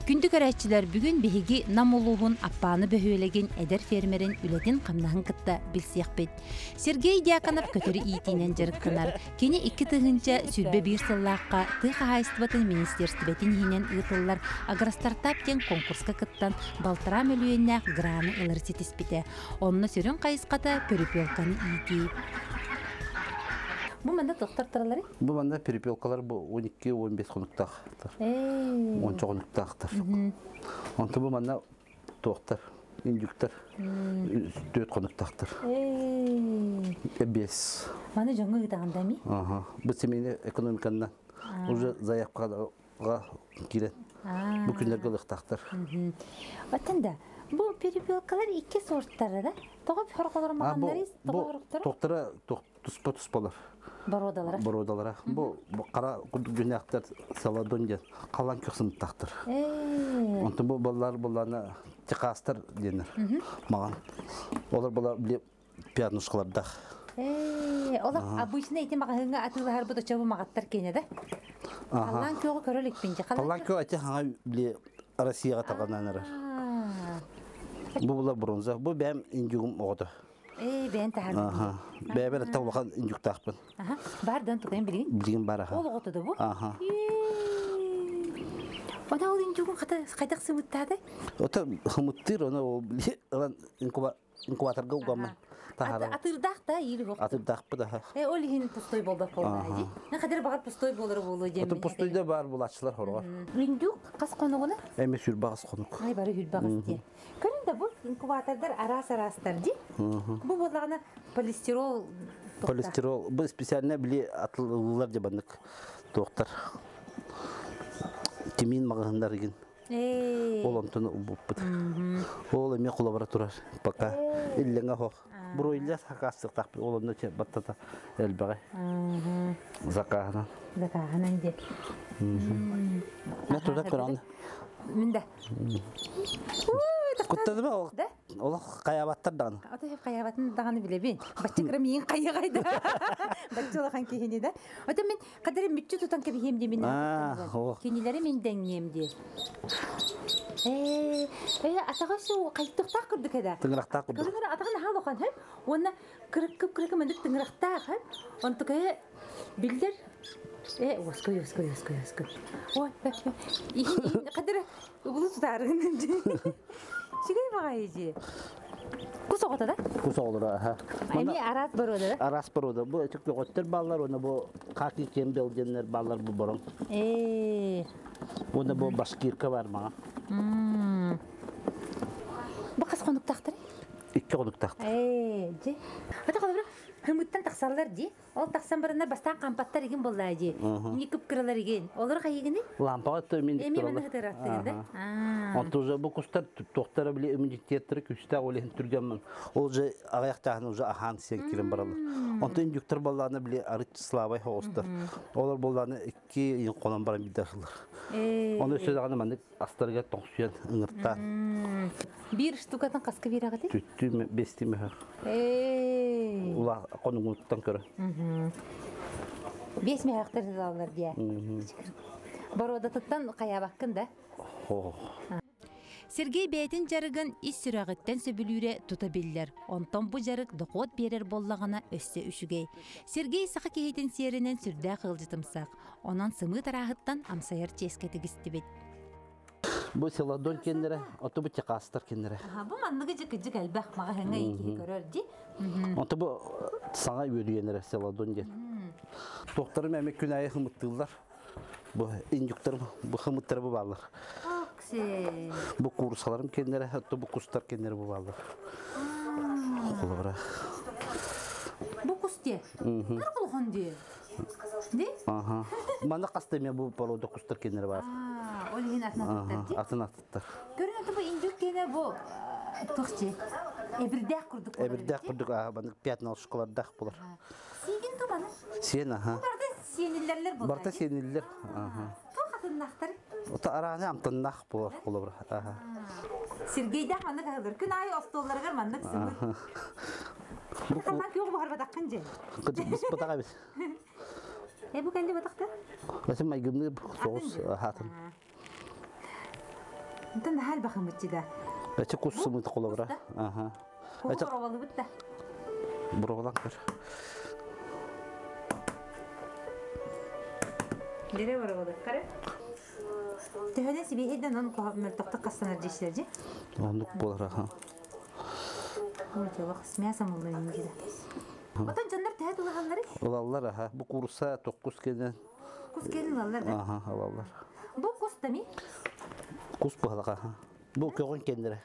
Күндү көрәтчилер бүгүн биһиги намулуһун аппааны бөһүөлеген эдер фермерин үлетин камнаһын кытта билсиэхпит. Сергей Дьяконов көтөрү иитинен жарыктанар. Кени 2 тыгынча сүрбе бир сыллаакка тыха хайстыбатын министерствобетин хинен ыытыллар агростартап тен конкурска кыттан балтара мөлүөннәк граны ылыр сетиспите. Онно сөрүн кайыската перепелканы иити. Бу мында тоқтартыралары? Бу мында перепелкалар 12-15 конуктактар. 10 конуктактар. Онто бу мында тоқтар, индюктар, 4 конуктактар. Бес. Маны жаңы ыйтаганда ми? Ага. Бу семейный экономикандан уже заявкага кирет. Бу күндөргө ылыктактар. Атында бу перепелкалар 2 сорттары да? Тогоп хорголор магандар ис, тогоруктар? Тоқтара туспа-туспалар. Бородалара. Бу кара күнөктөр саладон ден калан көксүнтактыр. Онто бу балдар буларны чакастыр денер. Маган. Олар булар биле пианушкаларда. Олар обычно эти магазинга атылар бу чабы магаттар кене да? Калан көкө көрөлүк бенже. Калан көкө ати хаңа биле Россияга тагананар. Бу булар бронза. Бу бем индюгум огото. Ben taharım. Aha. Ben tavlakan injuk takpın. Aha. Bardan tukayım bilgin? Bilgin bar aha. Ol oğutu da bu? Aha. Ona ol injugun kaydak sımıttadı? Ota hımıttır ona o inkubatorga ugamın. Atırdak da iyi yok. Atırdak bu da. Ol hin pustoy bolda polda. Ne kadar bağır pustoy bolları bolu cemil. Ota pustoyda bar bulaşçılar horgar. Injuk kas konuğuna? Eme sülbağız konuk. Ay bari hülbağız diye. Köründe bu inkubatorlar arastar di. Bu bollarına polisterol. Polisterol. Bu spesialine bile atılılar diye doktor. Kimin mağazınlar gin. Olantını ubuput. Ol eme kolaboraturar. Paka illenge hoq. Buru ille sakastık takpil olanda battata elbağay. Zakahanan. Zakahanan diye. Ne turda Kur'an? Minde. Kuttadı mı o? Ola kayabattar dağını. Ata hep kayabatın dağını bile ben. Başçıkırım yiyin kayagaydı. Başçı olağın kehini de. Ata men kadarım bütçü tutan kebi hem demin. Kenileri men deneyem diye. Atağa şu kayıttıqta kırdık eda. Tıngıraqta kırdık. Kırıqta atağın hal oqan hep. Ona kırık mendik tıngıraqta hep. Onu kaya bildir. Oskoy. Oy, iyi kadar bulu tutarın. Şigay bagayıcı. Kusoqta da? Kusoqdur ha. Emi aras baroda. Aras baroda. Bu çıktı götür ballar ona bu kaki kembel denler ballar bu boron. Onda bu başkirka var mı? Bu kas konuktaqtır? 2 konuktaqtır. Ji. Ata qalbra hımıttan taqsallar di. Ol taqsan barınlar bastan qampattar egin bollar di. Ni küp kiralar egin. Olur qayıgını? Lampa tömin Emi meni hıtarattığında. Ontuza bu kustar doktora bile immunitettiri küçta olen türgemen. Olca ayaqtağını olca ahan sen kirin baralı. Ontu injektor ballarını bile arıç slavay hoğustar. Olur bollarını 2 yıl qolan baran bir daxılır. Onu sözağını mandık astarga toqsuyan ыңыртта. Bir штукатын қасқы бері ағады? Түтті бестіме ға. Ула қоныңғыттан көрі. 5 мехақтар залалар бия. Бар одатыттан қая баққын да? Сергей бәйтін жарығын ис сүрағыттен сөбілуре тұтабиллер. Онтан бұ жарық доқуат берер боллағына өссе үшігей. Сергей сақы кейтін серінен сүрді қылжытымсақ. Онан сымы тарағыттан амсайар ческетігісті бет. Bu seladon kendere, otu bu çakastır kendere. Bu manlığı cıkıcık elbaq mağahına iyi görürdü. Otu bu sana yürüyenlere seladon gel. Doktorum emek günahı hımıttırlar. Bu injektorum, bu hımıttırı bu bağlar. Bu kursalarım kendere, otu bu kustar kendere bu bağlar. Okullara. Bu kus diye? Ne kulağın diye? Ne? Aha. Bana kastım bu poloda kustar kendere var. Olihin atına tuttar diye? Atına tuttar. Görün bu injuk gene bu tuğçe. Ebirdek kurduk. Ebirdek kurduk. Bana piyatnalı şokoladek bular. Sigin tu bana? Sen aha. Barda senillerler bular. Barda seniller. Tu kadın naktar? Ota arana amtannak bular. Okullara. Sergey'den manlık alır. Gün ayı ostolları gar manlık sımır. Bu kalmak yok bu harba dakınca. Biz batağa biz. Bu kendi batakta? Mesela may gümrük soğuz hatın. Антан хал бахымытчы да. Эче куссымыт колобра. Ага. Эче коровалы бутта. Буровалактар. Дере коровалы. Каре. Төһөнө себе эден он кохмер токта кастанар жешерди. Ондук болар, аха. Ой, жолок смяса мулды инде. Отон жандар тәһә туганлары. Улаллар, аха. Бу курса 9 кенен. Кус келин аллар да. Аха, алаллар. Бу кустами. Кус бахалак, аха. Бу көгөн кендере.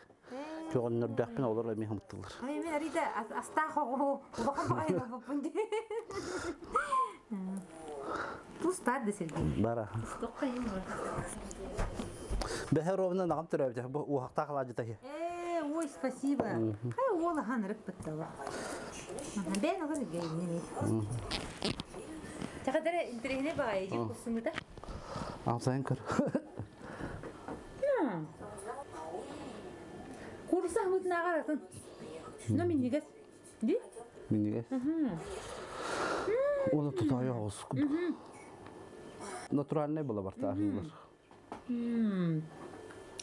Көгөннөр дәкпен олар эми хымтылар. Ай, мен арида аста хого. Бахан айна бупунди. Пустар да Сергей. Бара. Токкайын бар. Бехеровна нагам төрөбү. Бу уакта калажы тахи. Ой, спасибо. Хай ола ханырып быттала. Бен алар гейни. Тагадара интернет багай жи кусумута. Алсайын көр. Курса хмыт нагаратын. Но мен негес. Ди? Миниге. Оны тутая олсу. Натуральный была бартажылар.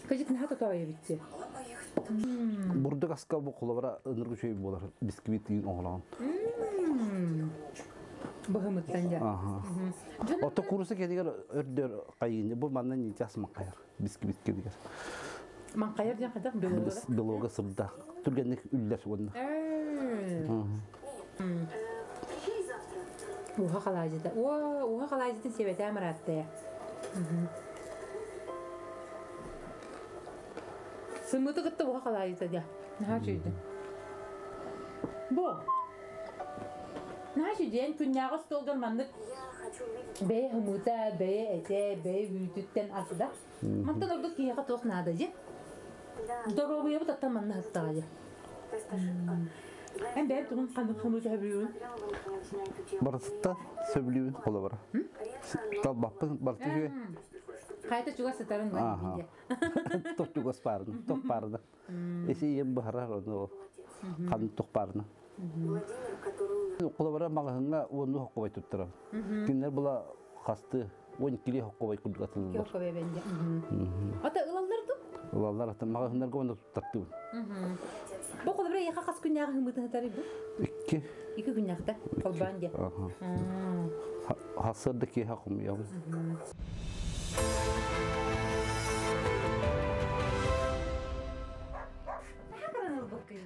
Кажет на хата тая битти. Бурдук аска бу колобра ыныргы чөй болар. Бисквит ин оглан. Бахымыттан да. Ага. Ото курсы кедигер өрдөр кайын. Бу мандан нитяс макаяр. Бисквит кедигер. Ман каяр ден кадак белога. Белога сырда. Түргенник үллер онда. Уха калажыда. Уха калажыда себете амаратты. Сымыты кытты уха калажыда да. Наха чүйді. Бу. Наха чүйден күнняғы столдан мандык бей хымыта, бей эте, бей бүтүттен асыда. Мантан ордuk кияға тоқнады же. Доробуя бұт аттан манна хаттаға же. Ән бәйіп тұғын қанды хымыта хөбіруін. Барытта сөблүн колобра. Тал баппын барты жөй. Қайта чуға сытарын ғайын. Тоқ чугас барын, тоқ барын. Эси ем бахарар оны қан тоқ барын. Колобра мағынға оны хоққыбай тұттыра. Кинлер бұла қасты 12 хоққыбай күрдігатылылар. Хоққыбай бәнде. Ата ылалар тұқ? Улалар ата мағынларға оны тұттаттыбын. Бұл қолыбыра еқа қас күнняғы хымытын хатары бұл? 2. 2 күнняқта қолбан де. Хасырды ке хақым яғы.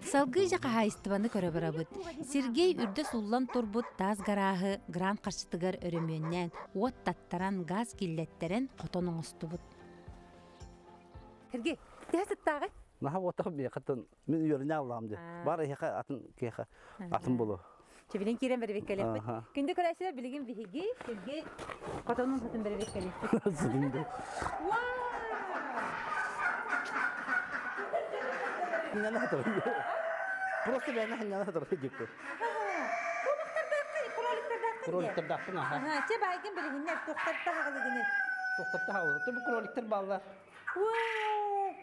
Салгы жақа хайыстыбаны көрі барабыд. Сергей үрді суллан турбут таз гарағы гран қаршытыгар өрөмөннен, от таттаран газ киллеттерен қотонын ұстыбыд. Сергей, тәсіт тағы? Наха отақ бе қатын мен үйеріне алам де. Бар еқа атын кеқа атын болу. Чебелен керен бәрі беккелеппід. Күнді көрәсілер білген бігеге Сергей қотонын қатын бәрі беккелеппід. Зылынды. Хинаны хатыры. Просто бәні хинаны хатыры жекті. Кроликтер дақпын, аха. Че байгын білгенлер тоқтатта хағылығыны. Тоқтатта хағылығы. Бұл кроликтер балдар.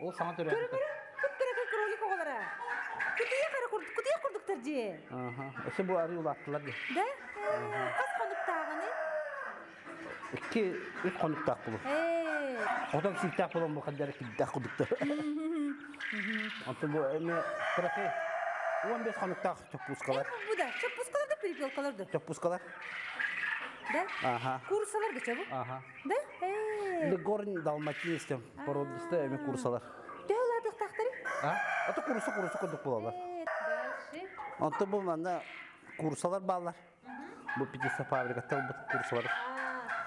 Ол саңа түрі. Күт-күрі кролик оғылары. Күтіе құрдықтар же. Өсі бұл ары ұлаттылар де. Да? Қас қонықтағыны? 2 қонықтақ бұлы. Одан сілтақ болын бұл қандары кілдақ құрдықтар. Антын бұл әме қырақы 15 қонықтақ чөппускалар. Bu da çöppuskalar da peripelkalar da. Чөппускалар? Da? Ага. Kursalar da çabuk. Ага. Da? Легорн далматинистем породисте эми курсалар. Дәуладық тақтары? Ата курсы курдук болалар. Дальше. Anta bu manda kursalar bağlar. Bu pizza fabrikatı bu kursalar.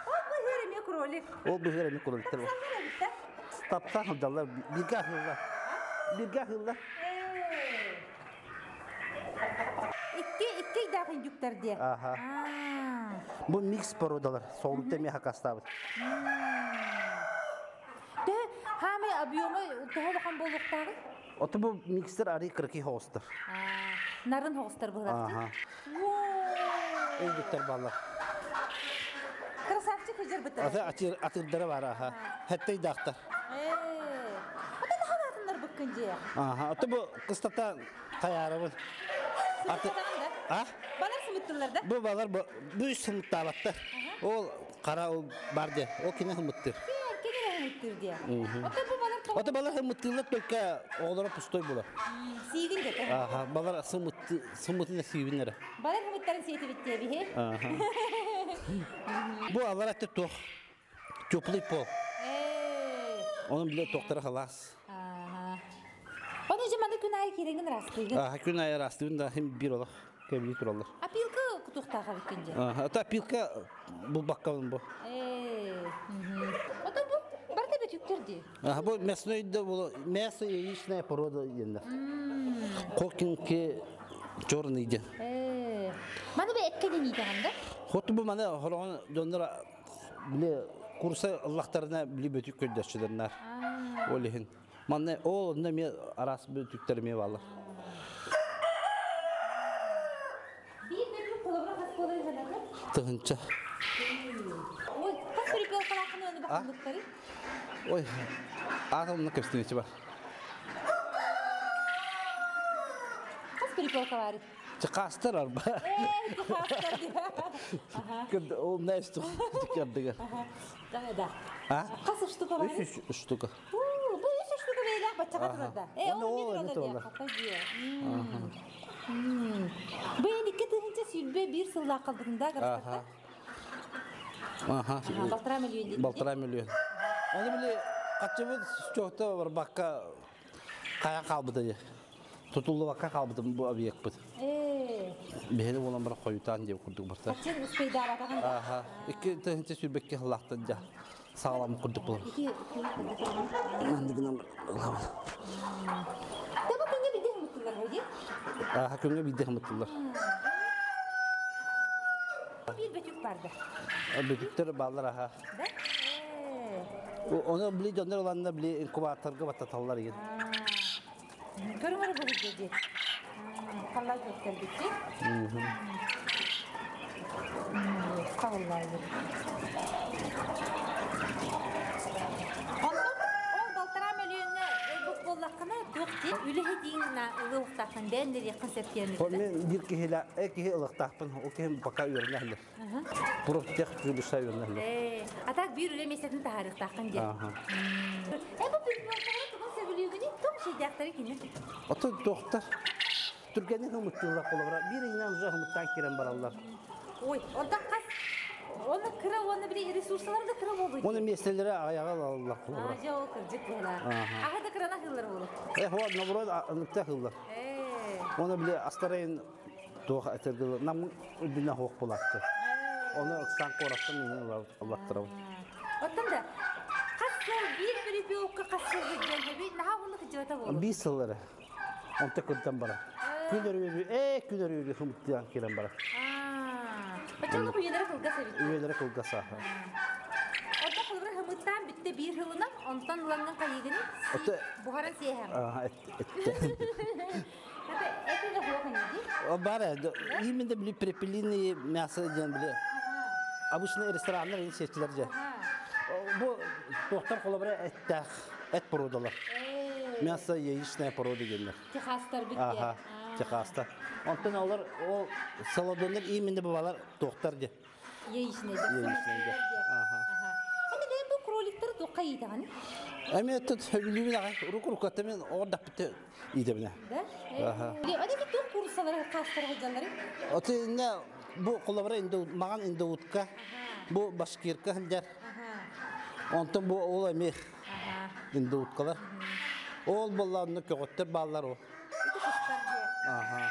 O bu herime krolik. O bu herime krolikler var. Tapsa hıdallar bir gahıllar. İki dağın yükler diye. Aha. Bu mix porodalar. Soğuk demeye hakastavı. De hami abiyonu daha bakan bolukları. Oto bu mixler arı 40 hostar. Narın hostar bu Aha. Ezdikler bağlar. Krasavçı kıcır biter. Atırları var aha. Hatta dağıtlar. Ata daha atınlar bakınca. Aha. Oto bu kıstata tayarı var. Ha? Bana sımıttırlar da. Bu bağlar bu üst sımıttabattı. O kara o bardı. O kine sımıttır. Kine sımıttır diye. Ata bu balar Ата балар мыттылар только оғлары пустой була. Сигин де. Аха, балар сымытына сүйбінлері. Балар хымыттарын сейті бітте бі, Бу алар әтті тоқ. Теплый пол. Onun bile toktara halas. Onun zamanda gün ayı kirengin rastıydı. Gün ayı rastığında hem bir ola. Kebili turallar. Apilka kutuktağa bitince. Ata pilka bu bakkalın bu. O da bu. Barda betüklerdi. Bu mesnoyda bu mesnoy işine poroda yenda. Kokinki çornıydı. Bana bir etkeden iyiydi handa. Hotu bu bana horon dönler bile kursa Allah'tarına bile betük köydüşçülerler. Olehin. Manne o ne mi aras betüklerimi varlar. Bir betük kolabra has kolay haladı. Tığınca. Oy, kaç bir yol kalakını önü bakımlıkları? Oy. Ağzımın köstüğünü içi var. Kaç bir yol kaları? Çıkastar arba. Çıkastar diye. O ne istu? Çıkardılar. Da. Kaç ştuka var? 3 ştuka. Bu 3 ştuka böyle bacaka durada. O ne diyor? Bu iki tığınca sülbe bir sılla kaldığında garıştakta. Baltıra milyon. Baltıra milyon. Onu bile kaçımız çoğuta var bakka kaya kalbıdı ya. Tutuldu bakka kalbıdı bu abi yakbıdı. Beni olan bırak koyutan diye kurduk barta. Kaçın uspeyda batakan da. İki tığınca sülbekki hıllaktan ya. Sağlam kurduk bular. İki Andıgından Allah'ım. Tabi künge bir de mutlular hadi. Künge bir de mutlular. Bir betük vardı. Betükleri bağlar aha. Onu bile döner olanlar bile inkubatörge batatallar yin. Görün var bu gece. Kallar gösterdik ki. Sağ olun. O baltıra milyonuna bu kollakına yoktu. Öyle hediğinle ılı uğtaqın dendir yakın septiyerimizde. Ben bir kihila, kihi ılık taqpın, o kihim baka yörünlerler. Proftek kılışa yörünlerler. Atak bir öyle mesetin tarih taqın diye. Bu bir baltıra tuğun seviliyor gini, tuğun şey diyaktarı kini. Oto doktor. Türkiye'nin hımıttığında kolabra. Bir inan uza hımıttan kiren barallar. Oy, orada kas. Onu kıra, onu bir resursları da kıra oldu. Onu meseleleri ayağa alırlar kolabra. Aja o kırcık böyle. Aha da kırana hıllar olur. O navrod anıkta hıllar. Onu bile astarayın doğu eterdiler. Nam ödüne hoq bulaktı. Onu ıksan korattım yine Allah'tırım. Otan da kaslar bir okka kaslar giden gibi daha bunu kıcırata olur. Bir sılları. Onta kırdan bara. Güler yürü hımıttan kiren bara. Açalım bu üyelere kılga sevdi. Üyelere kılga saha. Orada kılgır hımıttan bitti bir hılına ondan ulangan kayıgını buharın siyahım. Ette. Hatta eti de huokan yedi. O bara. İyimin de bile prepilini miyasa ediyen bile. Abuşuna restoranlar yeni seçtilerce. Bu doktor kolabra et porodalar. Miyasa yeyişine poroda gelirler. Texaslar bitti. Aha. Texasta. Ondan alır o saladonlar iyimin de babalar doktor diye. Yeyişine de. Yeyişine. Aha. Hadi ben bu krolikleri doka yedi hani. Ama tut bilimin ağa rukatemin orada bitti iyiydi bine. Aha. Hadi bir dok kursaları kastar hocaları. Otu ne bu kolabra indi magan indi utka. Bu başkirka hender. Ondan bu olay mi? Indi utkalar. Ol ballarını köküttür ballar o. Aha.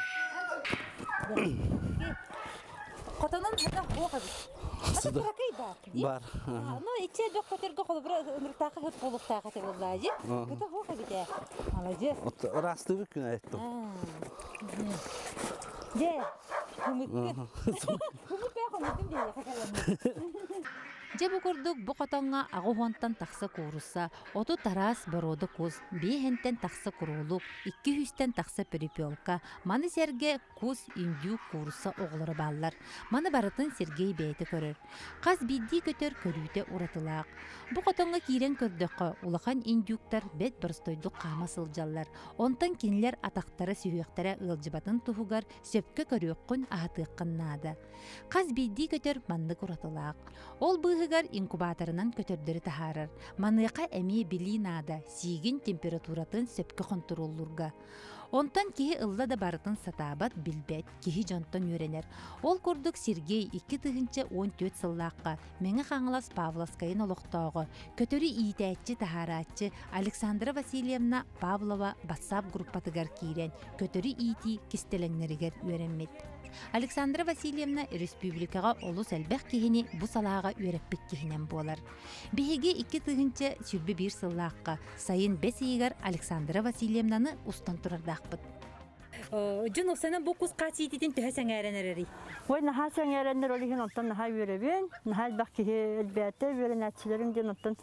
Kotanın hada hoqa bit. Hada bırakay bak. Var. Ama içe dok koterge kolu bura ömürtağı hep boluktağı te bollaji. Kata hoqa bit. Alacı. Rastı bir gün ettim. De. Humuttu. Humuttu humuttum diye kakalandı. Жебу көрдік бұқатанға ағуғантан тақсы қорыса, оту тарас бароды көз, бейхентен тақсы құрулық, 200-тен тақсы перепелка, маны серге көз үндүү қорыса оғылары баллар, маны барытын сергей бәйті көрір. Қаз бидді көтер көрүйте ұратылақ. Бұқатанға кейрен көрдіқі улақан үндүүктар бәт бірстойдық қама сылжалар, онтан кенілер атақтары сүйектері ұлжыбатын тұхугар сөпкі көріққын ағатыққыннады. Қаз бидді көтер манды ұратылақ. Ол бұғы тыһыгар инкубаторынан көтөрдөрү таһаарар. Маныйка эми билинада сигин температуратын сөпкө контроллурга. Онтан киһи ылла да барытын сатаабат билбет, киһи жонтон үйренер. Ол курдук Сергей 2-14 сыллааққа меңе қаңылас Павловскайын олықтауғы, көтөрі ийтәтчі тахаратчы Александра Васильевна Павлова WhatsApp группатыгар киирен, көтөрі ити кистеленнерігер үйренмет. Александра Васильевна республикаға олус әлбәқ киһини бу салаға үйрәппік киһинен болар. Биһиге 2 сүрбі 1 сыллааққа сайын 5 иегер Александра Васильевнаны устан турардақпыт. Жон осынан бу кус касиитин төһәсәң әрәнәрәри. Ой, наһа сәң әрәнәр олиһин онтан наһа үйрәбен, наһа әлбәқ киһи әлбәтә үйрәнәтчеләрен ден онтан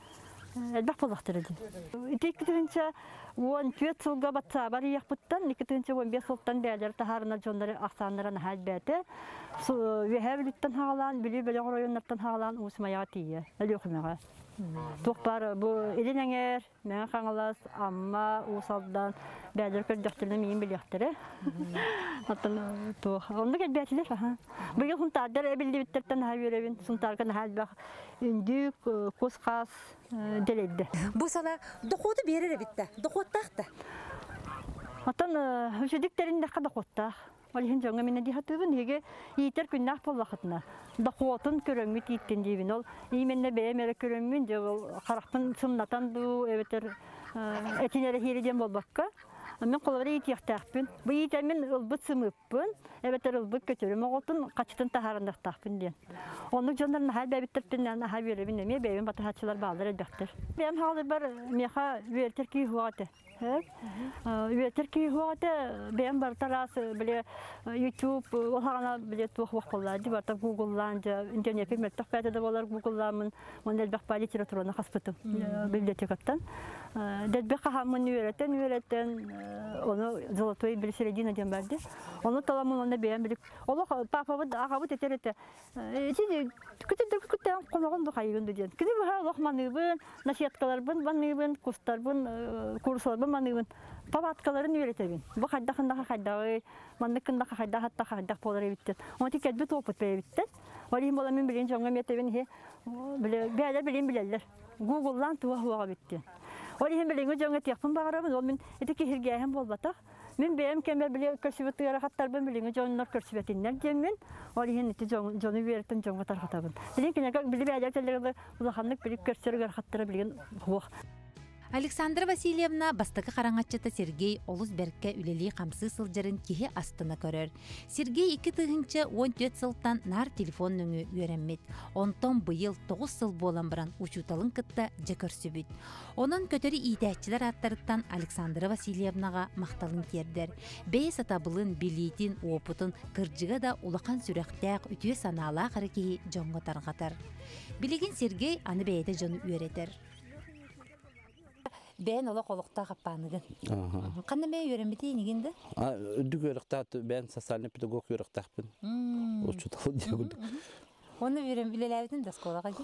әлбәқ болақтырды. 2-нче 14 сылга батса бар яқпыттан 2-нче 15 сылтан бәләр тахарына жонлары аксаннарына хәлбәте. Вехәбилттән хагалан, биле районнардан хагалан усмая тие. Әлөхмәгә. Тукпар бу иленәңер, мәңә хаңалас, амма усалдан бәләр көрдәктәле мин биләхтере. Атын то, онда кәлбәтиләр ха. Быел хунтадар биле биттән хәбирәбин, сунтарган хәлбәх индик кускас деледде. Бу сала дохоты берер битте. Дохоттакта. Атын үҗедиктерин дә кадакотта. Олиһин жаңа менә дихатыбын һеге итер күннәх буллахытна. Дохотын көрөммит иттен дибин ол. Именне бәемәре көрөммин дә ул каракпын сыннатан ду эбетер этинере хириден болбакка. Мен коллары итяктакпын. Бу итәмен ул бытсымыппын. Эбетер ул бит көтөрөм оготын качтын тахарындактакпын дигән. Оның җаннарын хәл бәбиттән хәбиребин неме бәем батахатчылар балдыр әлбәттер. Бәем хәзер бар меха вертер ки хуаты. Вертер ки хуаты бәем бар тарас биле YouTube охана биле тух вакыллады бар та Google-лан интернет фирмет тахпәтә дә булар Google-ламын. Монда бак литератураны хаспытым библиотекаттан. Дәдбек хамын үйрәтен onu zolatoy bir середина дигән барды. Оны таламын анда бәям билек. Алла папа агабы тетерете. Сиде көтән коногын да хайгын дигән. Киде бу Аллах маныбын, насихаткаларбын, маныбын, курсларбын, курсларбын маныбын. Папаткаларын үйрәтәбин. Бу хаддахында хаддагы, манныкында хадда хатта хадда полар битте. Оны тик әдбе топыт битте. Валим бола мен билен җаңга метебин һе. Биле билен биләләр. Google-лан туа битте. Олиһин билең җаңга тяпын багарабыз, ул мен этики хиргәһем булбатак. Мен бәям кембә биле көрсөбәт ярахаттарбын билең җаңнар көрсөбәтиннәр диммен. Олиһин ите җаны бертен җаңга тархатабын. Ләкин әгәр биле бәҗәтләргә улаханлык биле көрсөргә хаттара билген хук. Александра Васильевна бастакы қараңатчыта Сергей олус бәрккә үлели қамсы сылжарын кихи астына көрөр. Сергей 2-14 сылтан нар телефон нөңі үйренмет. Онтон быйыл 9 сыл болан баран учуталын кытта жекөрсүбүт. Онын көтөрі идәтчілер аттарыттан Александра Васильевнаға мақталын тердер. Бей сатабылын, билитин, опытын, кыржыға да улақан сүрәқтәк үтіе санала қарекеи жоңға тарғатар. Билеген Сергей аны бәйді жоны үйретер. Бән ола қолықта қаппанығын. Қанды мәй үйренбеті енегенді? Үдік үйректақты, бән социальный педагог үйректақпын. Ол чуталы дегілдік. Оны үйренбелеләудің да сколаға ге?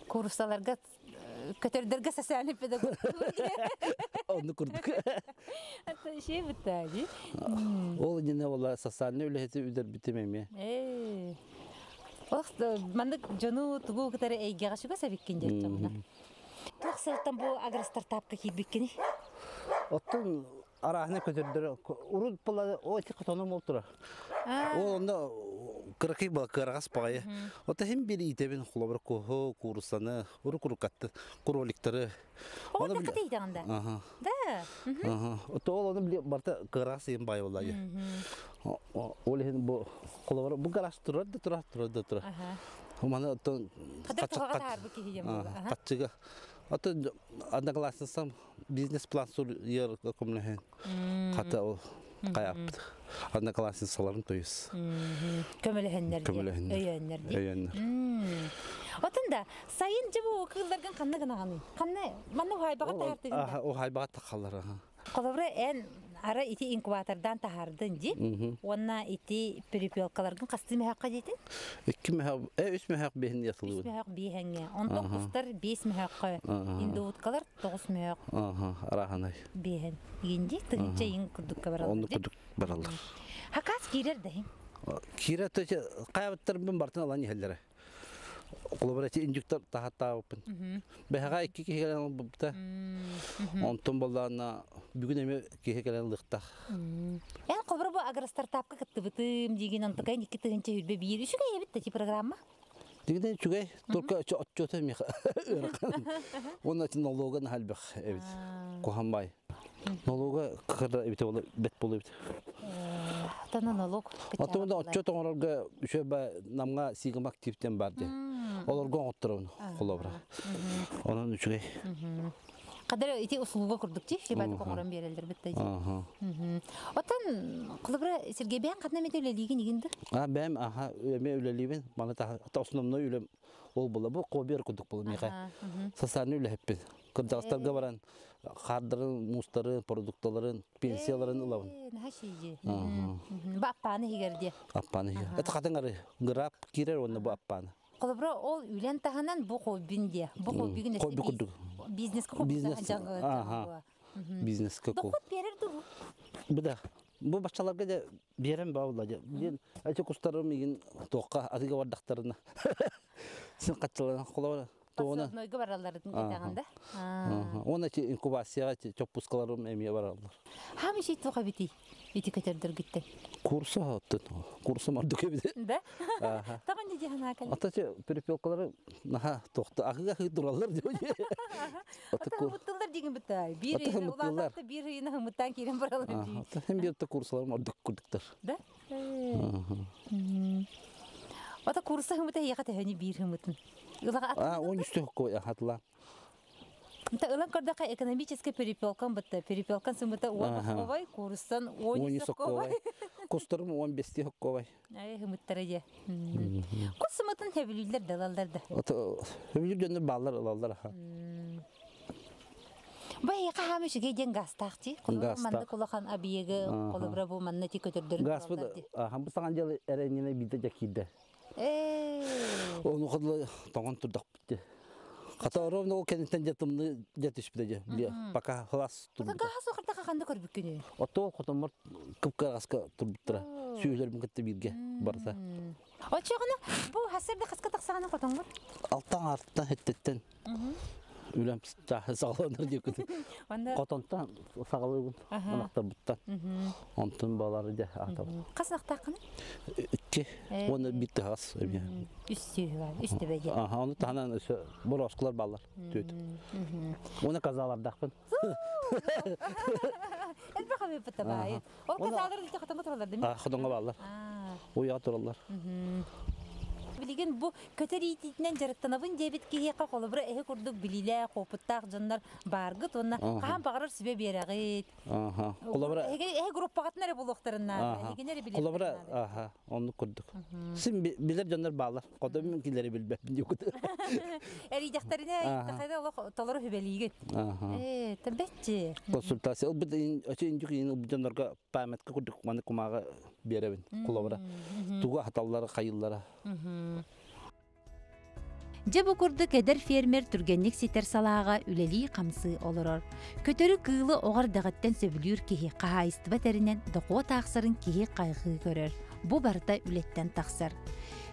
Курсаларға көтердерге социальный педагог. Оны күрдік. Атта шей бұттады. Ол ене ола социальный үләйті үйдер бітемеме. Мандык жону тугу кытары эйгега шуга сабиккен жертамына. Тохсалтан бу агростартапка кийбиккени. Оттун арахына көтөрдөр. Урут пала оти кытоном олтура. Ол онда кыракый ба кырагас пагай. Ота хем бери итебин хулабыр кохо курсаны, уру курукатты, куроликтары. Оны кытай даганда. Да. Ота ол оны барта кырагас ем бай болай. Ол хен бу хулабыр бу гараж тура. Мана оттон качыга. Ота одноклассницам бизнес-план сур ер комнахен. Ката ол каяпты. Одноклассницаларын тоюс. Көмөлөһөннөр. Өйөннөр. Отында сайын жыбы окылдарган канны гынаганы. Канны манны хайбага тартыгында. О хайбага такалар. Колобра эн ара ити инкубатордан тахардын ди. Онна ити перепелкаларгын кастымы хакка дейтин? 2 мехак, 3 мехак бехин ятылы. 3 мехак бехенге. Онтон кустар 5 мехакка. Инде уткалар 9 мехак. Араханай. Бехен. Инде тынча ин курдукка баралар. Оны курдук баралар. Хакас кирер дайын. Кире төче кайбаттарым бартын алан хеллере. Коллаборатив инжектор тахаттааппын. Бэхага 2 кегелен бупта. Онтон боллана бүгүн эме кегелен лыктак. Эн кобра бу агро стартапка кыттыбытым деген антыкай 2 тыгынча үрбе бир үшүгө эбит ти программа. Дигден чугай только отчёты меха. Онна налогын халбах эбит. Кохамбай. Налога кырда эбит болу бет болу эбит. Тана налог. Атымда отчёт оңорга үшөбө намга сигим активтен барды. Олорго оттурун колобра. Онун үчүгай. Кадыр ити услуга курдук ти, шебат коңорон берелдер битти. Отан кылыбра Сергей бен катна метелелиги нигинди? Бем эме үлелибин, мана та основной үлем ол була бу кобер кудук бул мега. Сасаны үлеппи. Кырдагыстарга баран кардырын, мустарын, продуктларын, пенсияларын улабын. Хашиҗи. Баппаны хигерди. Аппаны. Это катыңары грап кирер онны бу аппаны. Кылыбра ол үлен таханан бу хоббинде. Бу хоббиген бизнеске хоббиса. Бизнеске ко. Доход берер ду. Буда. Бу башчаларга да берем баула. Мен ачы кустарым иген тоққа адыга бардактарына. Сен катчалардан колора. Тоона. Нойга баралларын кетаганда. Оны инкубацияга чоппускаларым эме баралар. Хамы шей тока бити. Ити кетердер гитте. Курсы хаттын. Курсы мардык эбиде. Да? Таган диде хана кал. Атачы перепелкалары наха токта агыга хыдыралар деп. Муттулар деген битай. Бир улатты бир ина муттан кирен баралар ди. Hem bir de kurslar mardык курдуктар. Да? Ата курсы хымыта яхата хани бир хымытын. Илага 13 кой хатла. Та ылан кырдака экономическая перепелкан битте. Перепелкан сымыта овай курстан 13 кой. Кустарым 15 кой. Ай хымыттарыя. Кусымытын хебилилер далалдарда. Ата хебилилер баллар алалар ха. Бай хамышыга ден гастакчы. Манда кулахан абиеге колобра бу манна ти көтөрдөр. Газ бу хам саган жыл эренине бите жакиде. Onu kadar tamam turdak bitti. Kata ровно o kendinden jatımını jatış bile. Baka halas turdu. Gaz o kadar kakanda körüp günü. Oto kotomur kıpkara aska turbutra. Süylerim gitti birge barsa. O çağına bu hasırda kaska taksana kotomur. Alttan arttan hettetten. Ülem sağlanır diye kötü. Kotontan sağlığı anahtar buttan. Ontun bağları da atar. Kas naqtaqını? Ki onu bitti has. Üstü var, üstü bege. Onu tanan borosklar bağlar. Tüt. Onu kazalar daqpın. Elbette kabı bitabayı. O kazaları ilk katanga turlar değil mi? Xodonga bağlar. Oya turlar. Билеген бу көтөр итинен жарыктанабын дебит киһиэкка колобура эһи курдук билилэ копуттаах дьоннар бааргыт онна хаан багарар сибе биэрагыт. Колобура эһи группагатнары булуктарынна эгенери биле. Колобура онну курдук. Син билер дьоннар баалар. Кодом килери билбеп дикут. Эридактарына тахайда Аллах толору хүбелиген. Табетчи. Консультация ол бит инжук дьоннарга памятка курдук маны кумага беребин. Колобура. Туга хаталлары кайыллары. Жабы курдук эдер фермер түргенник ситер салаага үлели камсы олорор. Көтөрү кыылы оғар дагаттан сөбүлүр кихи кахайыстыба теринен докуа тааксарын кихи кайгы көрөр. Бу барта үлеттен таксар.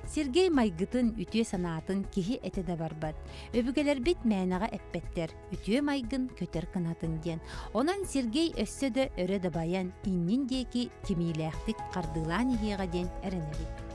Сергей майгытын үтүө санаатын кихи этеде барбат. Өбүгелер бит мээнага эппеттер. Үтүө майгын көтөр кынатын ден. Онан Сергей өссөдө өрө да баян иннин деки кимилээхтик кардылаан ихига ден эренебит.